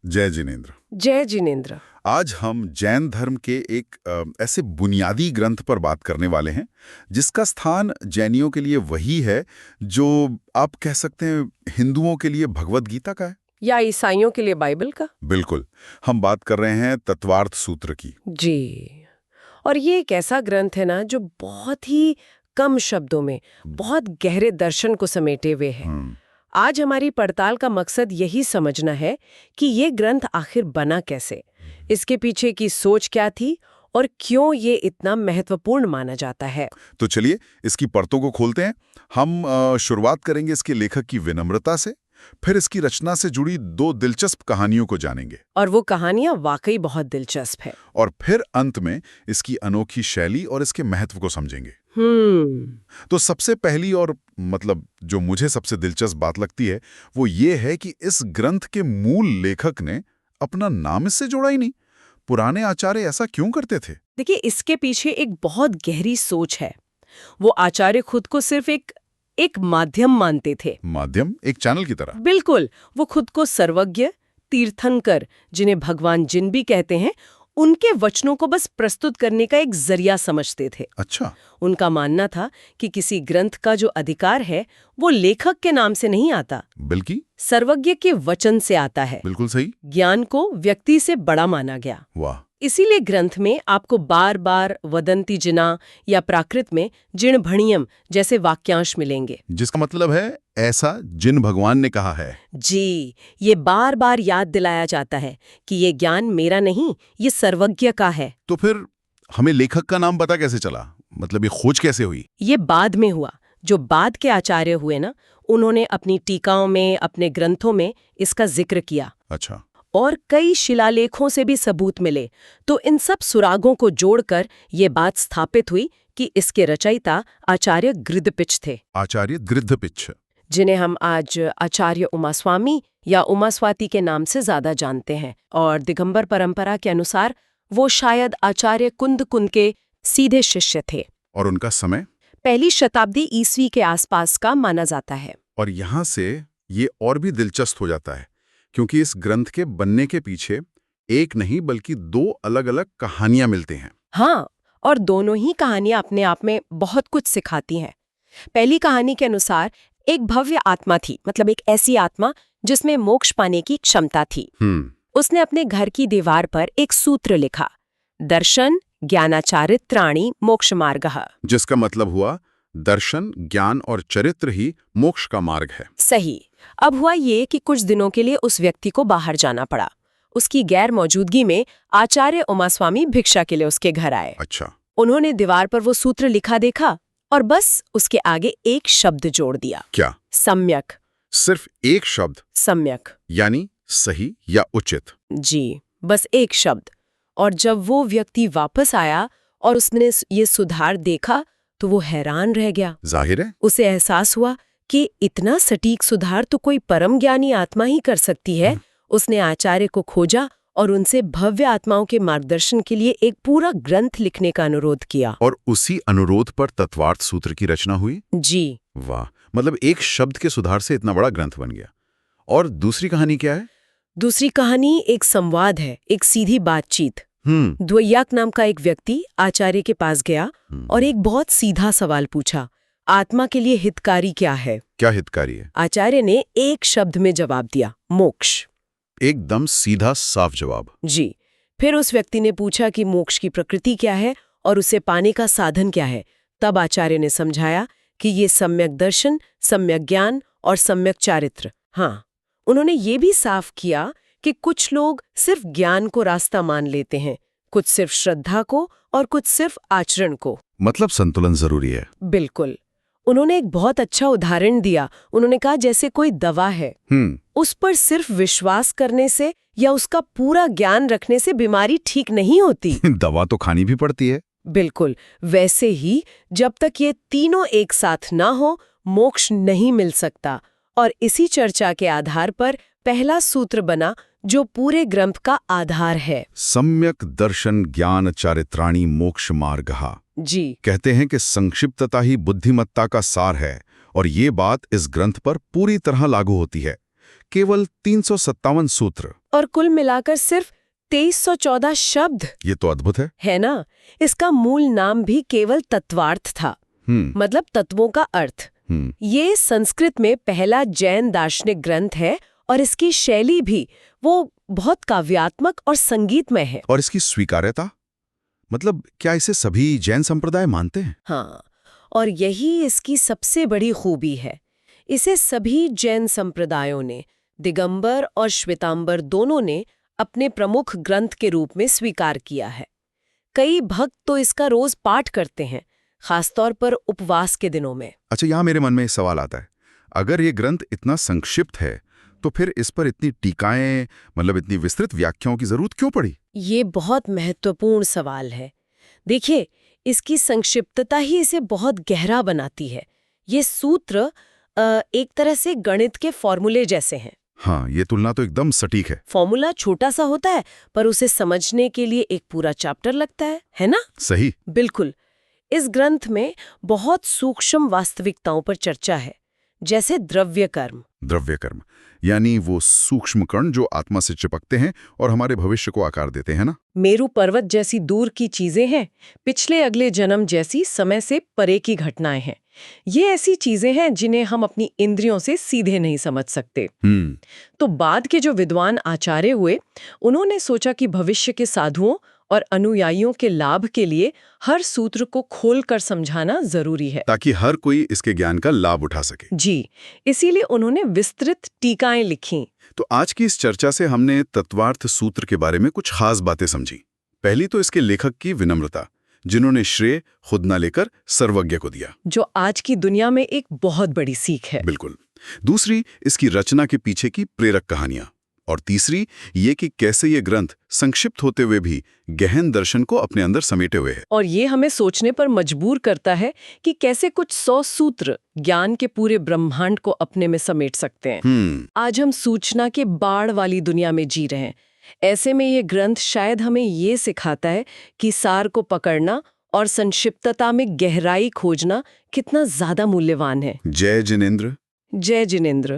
जय जिनेन्द्र। जय जिनेन्द्र। आज हम जैन धर्म के एक ऐसे बुनियादी ग्रंथ पर बात करने वाले हैं जिसका स्थान जैनियों के लिए वही है जो आप कह सकते हैं हिंदुओं के लिए भगवद गीता का है, या ईसाइयों के लिए बाइबल का। बिल्कुल। हम बात कर रहे हैं तत्वार्थ सूत्र की। जी। और ये एक ऐसा ग्रंथ है ना जो बहुत ही कम शब्दों में बहुत गहरे दर्शन को समेटे हुए है। आज हमारी पड़ताल का मकसद यही समझना है कि ये ग्रंथ आखिर बना कैसे, इसके पीछे की सोच क्या थी और क्यों ये इतना महत्वपूर्ण माना जाता है। तो चलिए इसकी परतों को खोलते हैं। हम शुरुआत करेंगे इसके लेखक की विनम्रता से, फिर इसकी रचना से जुड़ी दो दिलचस्प कहानियों को जानेंगे। और वो कहानियां वाकई बहुत दिलचस्प है। और फिर अंत में इसकी अनोखी शैली और इसके महत्व को समझेंगे। तो सबसे पहली और जो मुझे सबसे दिलचस्प बात लगती है वो ये है कि इस ग्रंथ के मूल लेखक ने अपना नाम इससे जोड़ा ही नहीं। पुराने आचार्य ऐसा क्यों करते थे? देखिए, इसके पीछे एक बहुत गहरी सोच है। वो आचार्य खुद को सिर्फ एक माध्यम मानते थे। माध्यम, एक चैनल की तरह। बिल्कुल। वो खुद को सर्वज्ञ, तीर्थंकर, जिन्हें भगवान जिन भी कहते हैं, उनके वचनों को बस प्रस्तुत करने का एक जरिया समझते थे। अच्छा। उनका मानना था कि किसी ग्रंथ का जो अधिकार है वो लेखक के नाम से नहीं आता, बल्कि सर्वज्ञ के वचन से आता है। बिल्कुल सही। ज्ञान को व्यक्ति से बड़ा माना गया। वाह। इसीलिए ग्रंथ में आपको बार बार वदंती जिना या प्राकृत में जिण भणियम जैसे वाक्यांश मिलेंगे, जिसका मतलब है ऐसा जिन भगवान ने कहा है। जी। ये बार बार याद दिलाया जाता है कि ये ज्ञान मेरा नहीं, ये सर्वज्ञ का है। तो फिर हमें लेखक का नाम पता कैसे चला? ये खोज कैसे हुई? ये बाद में हुआ। जो बाद के आचार्य हुए ना, उन्होंने अपनी टीकाओं में, अपने ग्रंथों में इसका जिक्र किया। अच्छा। और कई शिलालेखों से भी सबूत मिले। तो इन सब सुरागों को जोड़कर ये बात स्थापित हुई कि इसके रचयिता आचार्य गृद्धपिच थे। आचार्य गृद्धपिच, जिन्हें हम आज आचार्य उमास्वामी या उमास्वाती के नाम से ज्यादा जानते हैं। और दिगंबर परंपरा के अनुसार वो शायद आचार्य कुंद के सीधे शिष्य थे। और उनका समय पहली शताब्दी ईस्वी के आसपास का माना जाता है। और यहाँ से ये और भी दिलचस्प हो जाता है क्योंकि इस ग्रंथ के बनने के पीछे एक नहीं बल्कि दो अलग अलग कहानियां मिलते हैं। हाँ, और दोनों ही कहानियां अपने आप में बहुत कुछ सिखाती हैं। पहली कहानी के अनुसार एक भव्य आत्मा थी, एक ऐसी आत्मा जिसमें मोक्ष पाने की क्षमता थी। उसने अपने घर की दीवार पर एक सूत्र लिखा, दर्शन ज्ञानाचारित्राणि मोक्ष मार्गः, जिसका मतलब हुआ दर्शन, ज्ञान और चरित्र ही मोक्ष का मार्ग है। सही। अब हुआ ये कि कुछ दिनों के लिए उस व्यक्ति को बाहर जाना पड़ा। उसकी गैर मौजूदगी में आचार्य उमास्वामी भिक्षा के लिए उसके घर आए। अच्छा। उन्होंने दीवार पर वो सूत्र लिखा देखा और बस उसके आगे एक शब्द जोड़ दिया। क्या? सम्यक। सिर्फ एक शब्द? सम्यक यानी सही या उचित? जी, बस एक शब्द। और जब वो व्यक्ति वापस आया और उसने ये सुधार देखा तो वो हैरान रह गया। जाहिर है उसे एहसास हुआ कि इतना सटीक सुधार तो कोई परम ज्ञानी आत्मा ही कर सकती है। उसने आचार्य को खोजा और उनसे भव्य आत्माओं के मार्गदर्शन के लिए एक पूरा ग्रंथ लिखने का अनुरोध किया। और उसी अनुरोध पर तत्वार्थ सूत्र की रचना हुई। जी। वाह, एक शब्द के सुधार से इतना बड़ा ग्रंथ बन गया। और दूसरी कहानी क्या है? दूसरी कहानी एक संवाद है, एक सीधी बातचीत। द्वैयाक नाम का एक व्यक्ति आचार्य के पास गया और एक बहुत सीधा सवाल पूछा, आत्मा के लिए हितकारी क्या है? क्या हितकारी है? आचार्य ने एक शब्द में जवाब दिया, मोक्ष। एकदम सीधा साफ जवाब। जी। फिर उस व्यक्ति ने पूछा कि मोक्ष की प्रकृति क्या है और उसे पाने का साधन क्या है। तब आचार्य ने समझाया कि ये सम्यक दर्शन, सम्यक ज्ञान और सम्यक चारित्र। हाँ, उन्होंने ये भी साफ किया कि कुछ लोग सिर्फ ज्ञान को रास्ता मान लेते हैं, कुछ सिर्फ श्रद्धा को और कुछ सिर्फ आचरण को। संतुलन जरूरी है। बिल्कुल। उन्होंने एक बहुत अच्छा उदाहरण दिया। उन्होंने कहा जैसे कोई दवा है, उस पर सिर्फ विश्वास करने से या उसका पूरा ज्ञान रखने से बीमारी ठीक नहीं होती। दवा तो खानी भी पड़ती है। बिल्कुल। वैसे ही जब तक ये तीनों एक साथ ना हो, मोक्ष नहीं मिल सकता। और इसी चर्चा के आधार पर पहला सूत्र बना जो पूरे ग्रंथ का आधार है। सम्यक दर्शन ज्ञान चारित्राणि मोक्ष मार्गः। जी। कहते हैं कि संक्षिप्तता ही बुद्धिमत्ता का सार है और ये बात इस ग्रंथ पर पूरी तरह लागू होती है केवल 357 सूत्र। और कुल मिलाकर सिर्फ 2314 शब्द। ये तो अद्भुत है ना? इसका मूल नाम भी केवल तत्वार्थ था, मतलब तत्वों का अर्थ। ये संस्कृत में पहला जैन दार्शनिक ग्रंथ है और इसकी शैली भी वो बहुत काव्यात्मक और संगीतमय है। और इसकी स्वीकार्यता, मतलब क्या इसे सभी जैन संप्रदाय मानते हैं? हाँ, और यही इसकी सबसे बड़ी खूबी है। इसे सभी जैन संप्रदायों ने, दिगंबर और श्वेतांबर दोनों ने, अपने प्रमुख ग्रंथ के रूप में स्वीकार किया है। कई भक्त तो इसका रोज पाठ करते हैं, खासतौर पर उपवास के दिनों में। अच्छा, यहाँ मेरे मन में एक सवाल आता है, अगर ये ग्रंथ इतना संक्षिप्त है तो फिर इस पर इतनी टीकाएं, मतलब इतनी विस्तृत व्याख्याओं की जरूरत क्यों पड़ी? ये बहुत महत्वपूर्ण सवाल है। देखिए, इसकी संक्षिप्तता ही इसे बहुत गहरा बनाती है। ये सूत्र एक तरह से गणित के फॉर्मूले जैसे हैं। हाँ, ये तुलना तो एकदम सटीक है। फॉर्मूला छोटा सा होता है, पर उसे समझने के लिए एक पूरा चैप्टर लगता है ना? सही। बिल्कुल। इस ग्रंथ में बहुत सूक्ष्म वास्तविकताओं पर चर्चा है, जैसे द्रव्य कर्म। द्रव्य कर्म यानी वो सूक्ष्म कण जो आत्मा से चिपकते हैं और हमारे भविष्य को आकार देते हैं ना? मेरू पर्वत जैसी दूर की चीजें हैं, पिछले अगले जन्म जैसी समय से परे की घटनाएं हैं। ये ऐसी चीजें हैं जिन्हें हम अपनी इंद्रियों से सीधे नहीं समझ सकते। तो बाद के जो विद्वान आचार्य हुए, उन्होंने सोचा कि भविष्य के साधुओं और अनुयायियों के लाभ के लिए हर सूत्र को खोलकर समझाना जरूरी है, ताकि हर कोई इसके ज्ञान का लाभ उठा सके। जी, इसीलिए उन्होंने विस्तृत टीकाएं लिखी। तो आज की इस चर्चा से हमने तत्वार्थ सूत्र के बारे में कुछ खास बातें समझी। पहली तो इसके लेखक की विनम्रता, जिन्होंने श्रेय खुद न लेकर सर्वज्ञ को दिया, जो आज की दुनिया में एक बहुत बड़ी सीख है। बिल्कुल। दूसरी, इसकी रचना के पीछे की प्रेरक कहानियां। और तीसरी, ये कि कैसे ये ग्रंथ संक्षिप्त होते हुए भी गहन दर्शन को अपने अंदर समेटे हुए है। और ये हमें सोचने पर मजबूर करता है कि कैसे कुछ 100 सूत्र ज्ञान के पूरे ब्रह्मांड को अपने में समेट सकते हैं। आज हम सूचना के बाढ़ वाली दुनिया में जी रहे हैं। ऐसे में ये ग्रंथ शायद हमें ये सिखाता है कि सार को पकड़ना और संक्षिप्तता में गहराई खोजना कितना ज्यादा मूल्यवान है। जय जिनेंद्र। जय जिनेंद्र।